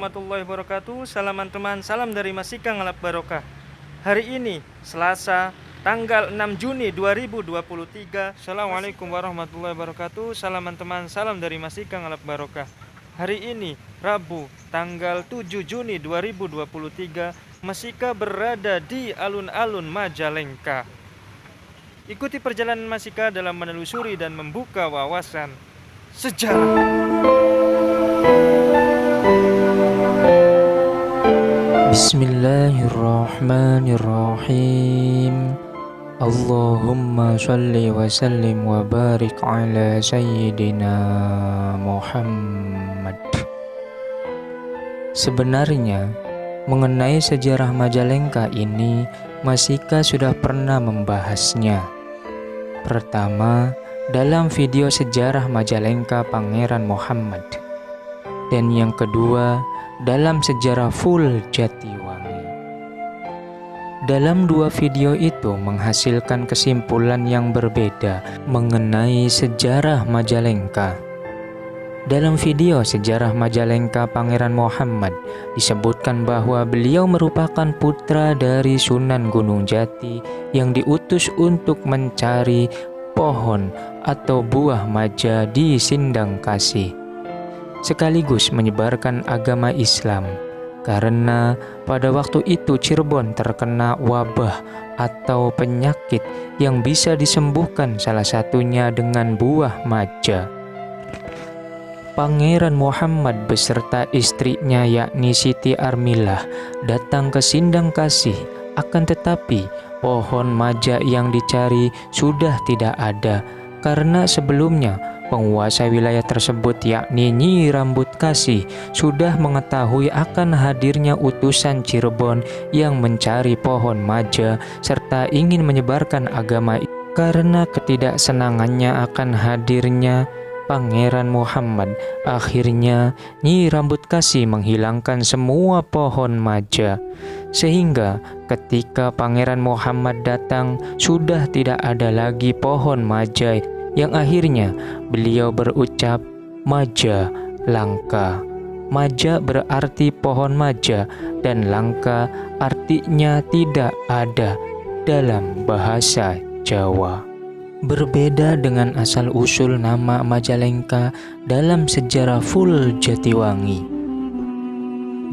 warahmatullahi wabarakatuh. Salam teman, salam dari Masika Ngalap Barokah. Hari ini Selasa tanggal 6 Juni 2023. Assalamualaikum warahmatullahi wabarakatuh. Salam teman, salam dari Masika Ngalap Barokah. Hari ini Rabu tanggal 7 Juni 2023. Masika berada di alun-alun Majalengka. Ikuti perjalanan Masika dalam menelusuri dan membuka wawasan sejarah. Bismillahirrahmanirrahim. Allahumma sholli wa sallim wa barik ala sayyidina Muhammad. Sebenarnya mengenai sejarah Majalengka ini Masika sudah pernah membahasnya. Pertama, dalam video sejarah Majalengka Pangeran Muhammad. Dan yang kedua, dalam sejarah full Jatiwangi. Dalam dua video itu menghasilkan kesimpulan yang berbeda mengenai sejarah Majalengka. Dalam video sejarah Majalengka Pangeran Muhammad disebutkan bahwa beliau merupakan putra dari Sunan Gunung Jati yang diutus untuk mencari pohon atau buah maja di Sindang Kasih, sekaligus menyebarkan agama Islam, karena pada waktu itu Cirebon terkena wabah atau penyakit yang bisa disembuhkan salah satunya dengan buah maja. Pangeran Muhammad beserta istrinya yakni Siti Armilah datang ke Sindang Kasih, akan tetapi pohon maja yang dicari sudah tidak ada karena sebelumnya penguasa wilayah tersebut yakni Nyi Rambut Kasih sudah mengetahui akan hadirnya utusan Cirebon yang mencari pohon maja serta ingin menyebarkan agama. Karena ketidaksenangannya akan hadirnya Pangeran Muhammad, akhirnya Nyi Rambut Kasih menghilangkan semua pohon maja. Sehingga ketika Pangeran Muhammad datang sudah tidak ada lagi pohon maja, yang akhirnya beliau berucap maja langka. Maja berarti pohon maja dan langka artinya tidak ada dalam bahasa Jawa. Berbeda dengan asal-usul nama Majalengka dalam sejarah full Jatiwangi.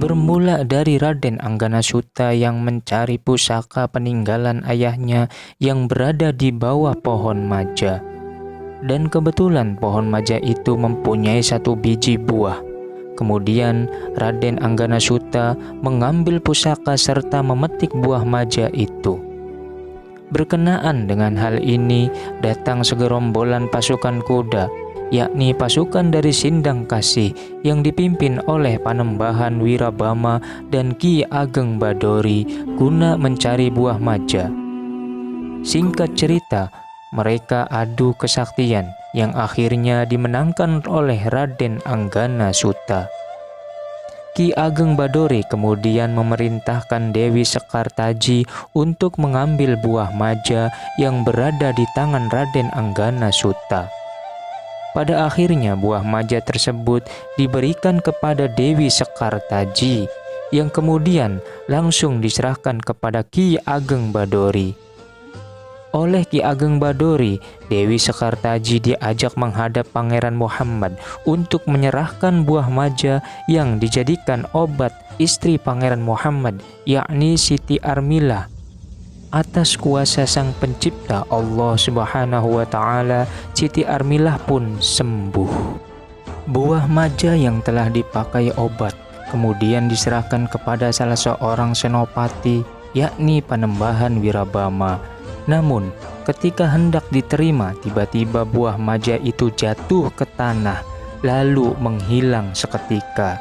Bermula dari Raden Angganasuta yang mencari pusaka peninggalan ayahnya yang berada di bawah pohon maja. Dan kebetulan pohon maja itu mempunyai satu biji buah. Kemudian Raden Angganasuta mengambil pusaka serta memetik buah maja itu. Berkenaan dengan hal ini, datang segerombolan pasukan kuda, yakni pasukan dari Sindang Kasih yang dipimpin oleh Panembahan Wirabama dan Ki Ageng Badori guna mencari buah maja. Singkat cerita, mereka adu kesaktian yang akhirnya dimenangkan oleh Raden Angganasuta. Ki Ageng Badori kemudian memerintahkan Dewi Sekartaji untuk mengambil buah maja yang berada di tangan Raden Angganasuta. Pada akhirnya buah maja tersebut diberikan kepada Dewi Sekartaji yang kemudian langsung diserahkan kepada Ki Ageng Badori. Oleh Ki Ageng Badori, Dewi Sekartaji diajak menghadap Pangeran Muhammad untuk menyerahkan buah maja yang dijadikan obat istri Pangeran Muhammad, yakni Siti Armilah. Atas kuasa Sang Pencipta Allah Subhanahu wa Ta'ala, Siti Armilah pun sembuh. Buah maja yang telah dipakai obat kemudian diserahkan kepada salah seorang senopati, yakni Panembahan Wirabama. Namun, ketika hendak diterima, tiba-tiba buah maja itu jatuh ke tanah, lalu menghilang seketika.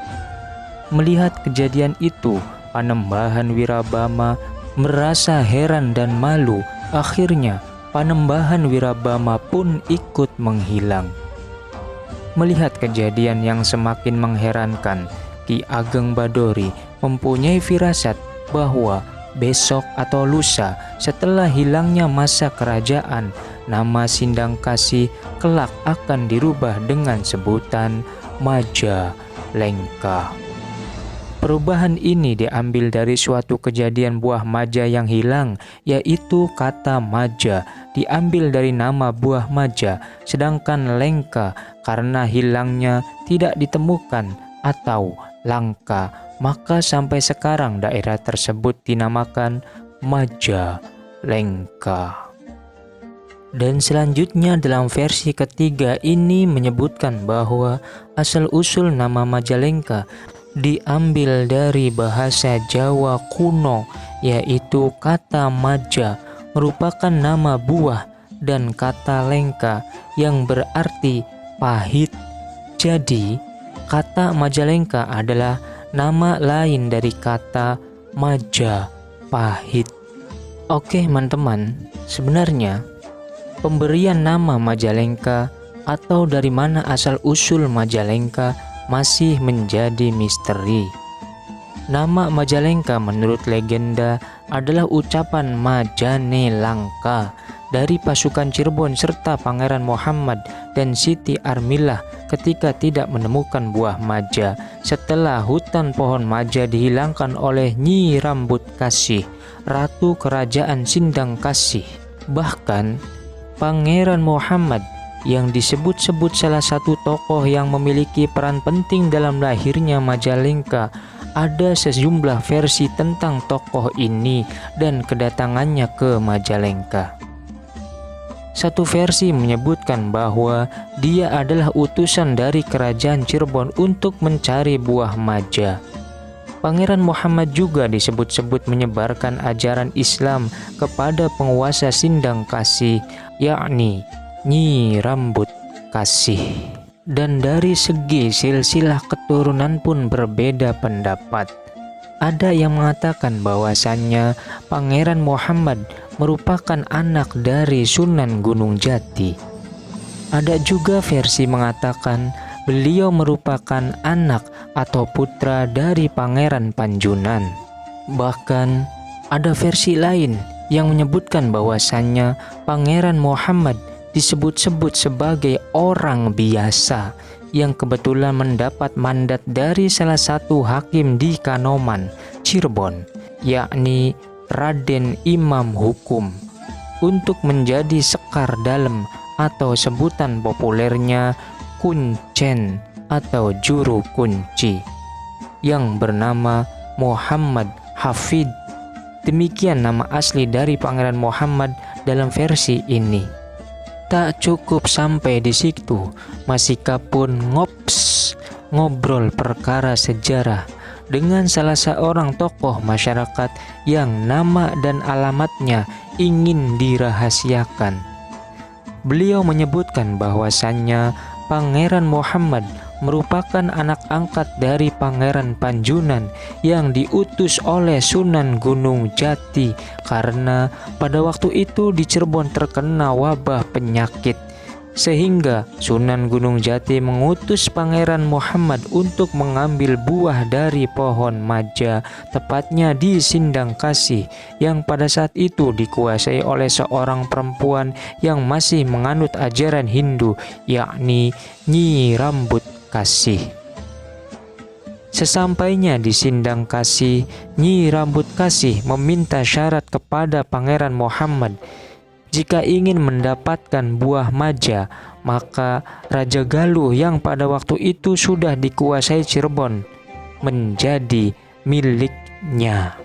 Melihat kejadian itu, Panembahan Wirabama merasa heran dan malu. Akhirnya, Panembahan Wirabama pun ikut menghilang. Melihat kejadian yang semakin mengherankan, Ki Ageng Badori mempunyai firasat bahwa besok atau lusa setelah hilangnya masa kerajaan, nama Sindang Kasih kelak akan dirubah dengan sebutan Majalengka. Perubahan ini diambil dari suatu kejadian buah maja yang hilang, yaitu kata maja diambil dari nama buah maja, sedangkan lengka karena hilangnya tidak ditemukan atau langka, maka sampai sekarang daerah tersebut dinamakan Majalengka. Dan selanjutnya dalam versi ketiga ini menyebutkan bahwa asal-usul nama Majalengka diambil dari bahasa Jawa kuno, yaitu kata maja merupakan nama buah dan kata lengka yang berarti pahit. Jadi, kata Majalengka adalah nama lain dari kata Majapahit. Oke, teman-teman, sebenarnya pemberian nama Majalengka atau dari mana asal-usul Majalengka masih menjadi misteri. Nama Majalengka menurut legenda adalah ucapan Majane Langka dari pasukan Cirebon serta Pangeran Muhammad dan Siti Armilah ketika tidak menemukan buah maja setelah hutan pohon maja dihilangkan oleh Nyi Rambut Kasih, Ratu Kerajaan Sindang Kasih. Bahkan Pangeran Muhammad yang disebut-sebut salah satu tokoh yang memiliki peran penting dalam lahirnya Majalengka. Ada sejumlah versi tentang tokoh ini dan kedatangannya ke Majalengka. Satu versi menyebutkan bahwa dia adalah utusan dari kerajaan Cirebon untuk mencari buah maja. Pangeran Muhammad juga disebut-sebut menyebarkan ajaran Islam kepada penguasa Sindang Kasih, yakni Nyi Rambut Kasih. Dan dari segi silsilah keturunan pun berbeda pendapat. Ada yang mengatakan bahwasannya Pangeran Muhammad merupakan anak dari Sunan Gunung Jati. Ada juga versi mengatakan beliau merupakan anak atau putra dari Pangeran Panjunan. Bahkan ada versi lain yang menyebutkan bahwasannya Pangeran Muhammad disebut-sebut sebagai orang biasa yang kebetulan mendapat mandat dari salah satu hakim di Kanoman, Cirebon, yakni Raden Imam Hukum, untuk menjadi sekar dalem atau sebutan populernya kuncen atau juru kunci, yang bernama Muhammad Hafid. Demikian nama asli dari Pangeran Muhammad dalam versi ini. Tak cukup sampai di situ, Masika pun ngobrol perkara sejarah dengan salah seorang tokoh masyarakat yang nama dan alamatnya ingin dirahasiakan. Beliau menyebutkan bahwasannya Pangeran Muhammad merupakan anak angkat dari Pangeran Panjunan yang diutus oleh Sunan Gunung Jati karena pada waktu itu di Cirebon terkena wabah penyakit, sehingga Sunan Gunung Jati mengutus Pangeran Muhammad untuk mengambil buah dari pohon maja, tepatnya di Sindang Kasih, yang pada saat itu dikuasai oleh seorang perempuan yang masih menganut ajaran Hindu, yakni Nyi Rambut Kasih. Sesampainya di Sindang Kasih, Nyi Rambut Kasih meminta syarat kepada Pangeran Muhammad. Jika ingin mendapatkan buah maja, maka Raja Galuh yang pada waktu itu sudah dikuasai Cirebon menjadi miliknya.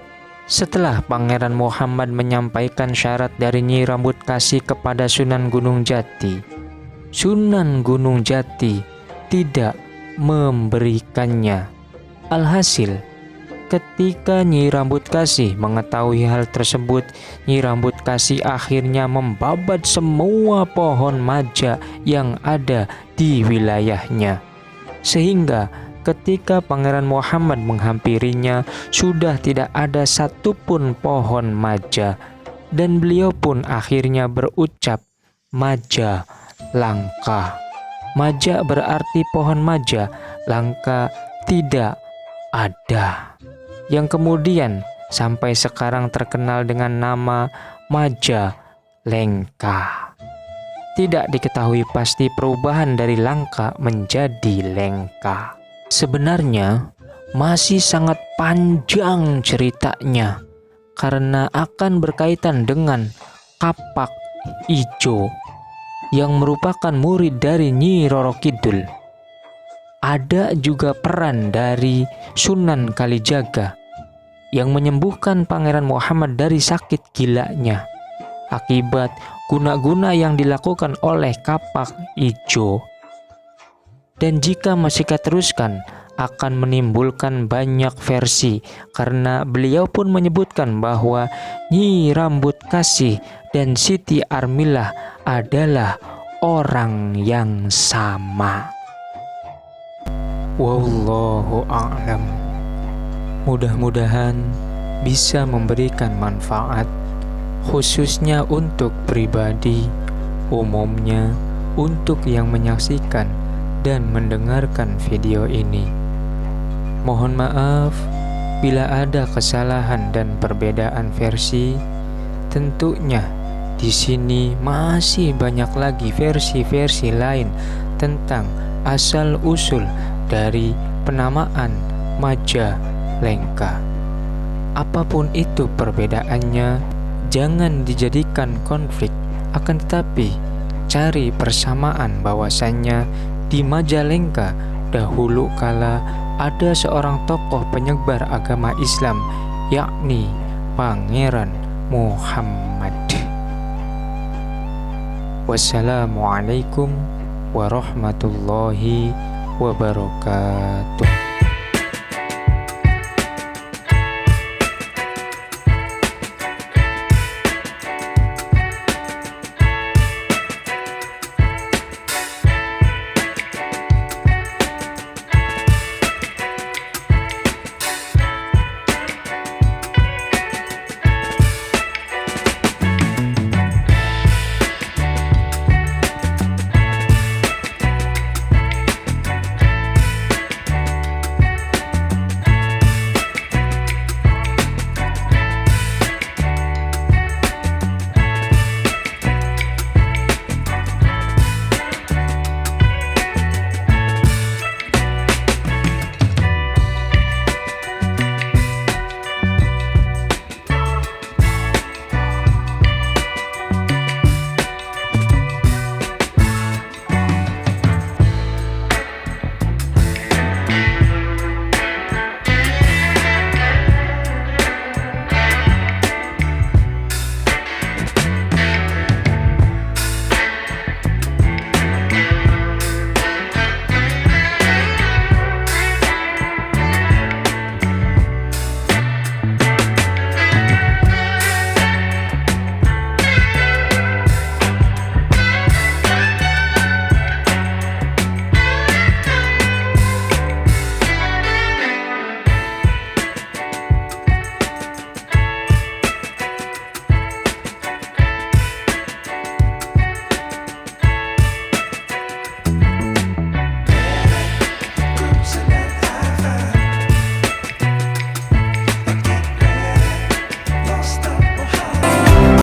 Setelah Pangeran Muhammad menyampaikan syarat dari Nyi Rambut Kasih kepada Sunan Gunung Jati, Sunan Gunung Jati tidak memberikannya. Alhasil, ketika Nyi Rambut Kasih mengetahui hal tersebut, Nyi Rambut Kasih akhirnya membabat semua pohon maja yang ada di wilayahnya. Sehingga ketika Pangeran Muhammad menghampirinya, sudah tidak ada satupun pohon maja. Dan beliau pun akhirnya berucap, "Maja langka." Maja berarti pohon maja, langka tidak ada. Yang kemudian sampai sekarang terkenal dengan nama Majalengka. Tidak diketahui pasti perubahan dari langka menjadi lengka. Sebenarnya masih sangat panjang ceritanya karena akan berkaitan dengan Kapak Ijo yang merupakan murid dari Nyi Roro Kidul. Ada juga peran dari Sunan Kalijaga yang menyembuhkan Pangeran Muhammad dari sakit gilanya akibat guna-guna yang dilakukan oleh Kapak Ijo. Dan jika masih kita teruskan akan menimbulkan banyak versi karena beliau pun menyebutkan bahwa Nyi Rambut Kasih dan Siti Armilah adalah orang yang sama. Wallahu a'lam. Mudah-mudahan bisa memberikan manfaat khususnya untuk pribadi, umumnya untuk yang menyaksikan dan mendengarkan video ini. Mohon maaf bila ada kesalahan dan perbedaan versi. Tentunya di sini masih banyak lagi versi-versi lain tentang asal-usul dari penamaan Majalengka. Apapun itu perbedaannya, jangan dijadikan konflik, akan tetapi cari persamaan bahwasannya di Majalengka dahulu kala ada seorang tokoh penyebar agama Islam, yakni Pangeran Muhammad. Wassalamualaikum warahmatullahi wabarakatuh.